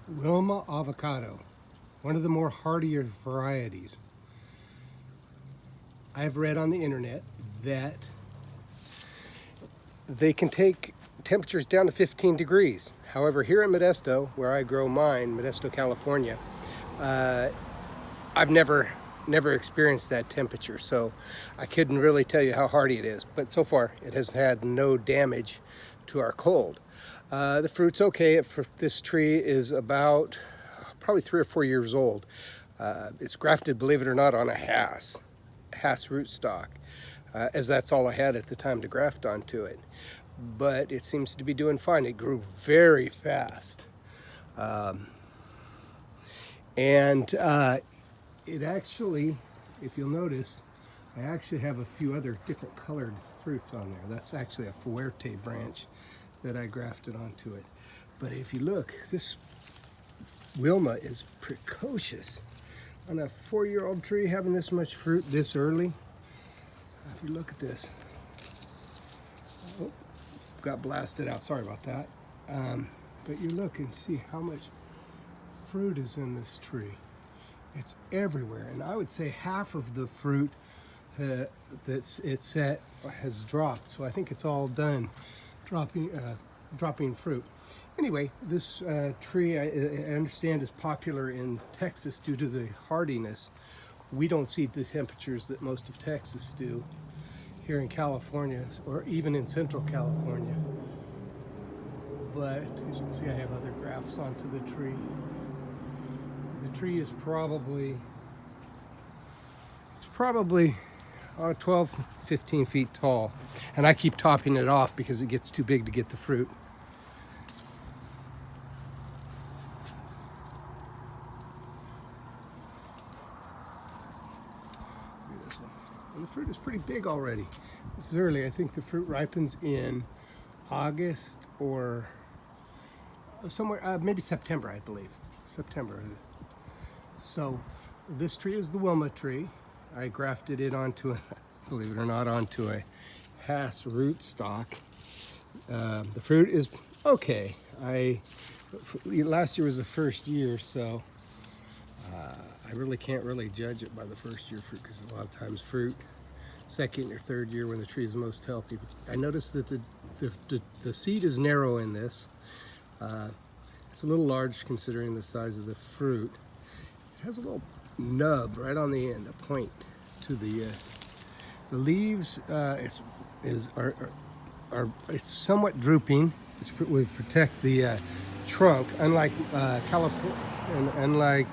Wilma avocado, one of the more hardier varieties. I've read on the internet that they can take temperatures down to 15 degrees. However, here in Modesto, where I grow mine, Modesto, California, I've never experienced that temperature, so I couldn't really tell you how hardy it is. But so far, it has had no damage to our cold. The fruit's okay. This tree is about probably 3 or 4 years old. It's grafted, believe it or not, on a Hass rootstock, as that's all I had at the time to graft onto it. But it seems to be doing fine. It grew very fast. It actually, if you'll notice, I actually have a few other different colored fruits on there. That's actually a Fuerte branch that I grafted onto it. But if you look, this Wilma is precocious. On a 4-year-old tree having this much fruit this early. If you look at this, oh, got blasted out, sorry about that. But you look and see how much fruit is in this tree. It's everywhere, and I would say half of the fruit has dropped. So I think it's all done dropping fruit. Anyway, this tree I understand is popular in Texas due to the hardiness. We don't see the temperatures that most of Texas do here in California, or even in Central California. But as you can see, I have other grafts onto the tree. The tree is probably 12, 15 feet tall. And I keep topping it off because it gets too big to get the fruit. Look at this one. And the fruit is pretty big already. This is early. I think the fruit ripens in August or somewhere, maybe September, I believe. September. So this tree is the Wilma tree. I grafted it onto believe it or not, onto a Hass rootstock. The fruit is okay. Last year was the first year, so I really can't judge it by the first year fruit, because a lot of times fruit, second or third year when the tree is most healthy. I noticed that the seed is narrow in this. It's a little large considering the size of the fruit. It has a little nub right on the end, a point to the leaves. It's somewhat drooping, which would protect the trunk, unlike California, unlike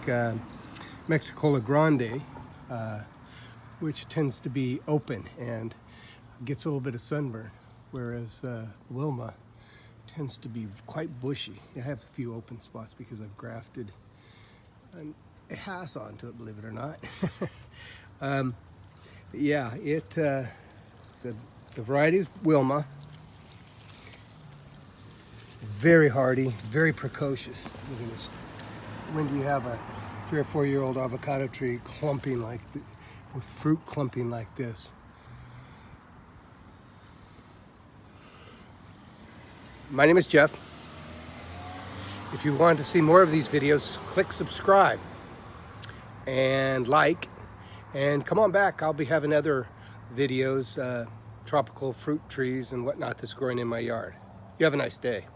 Mexicola Grande, which tends to be open and gets a little bit of sunburn, whereas Wilma tends to be quite bushy. I have a few open spots because I've grafted a Hass onto it, believe it or not. Yeah, the variety is Wilma. Very hardy, very precocious. Look at this. When do you have a 3 or 4 year old avocado tree clumping with fruit clumping like this? My name is Jeff. If you want to see more of these videos, click subscribe and like, and come on back. I'll be having other videos, tropical fruit trees and whatnot that's growing in my yard. You have a nice day.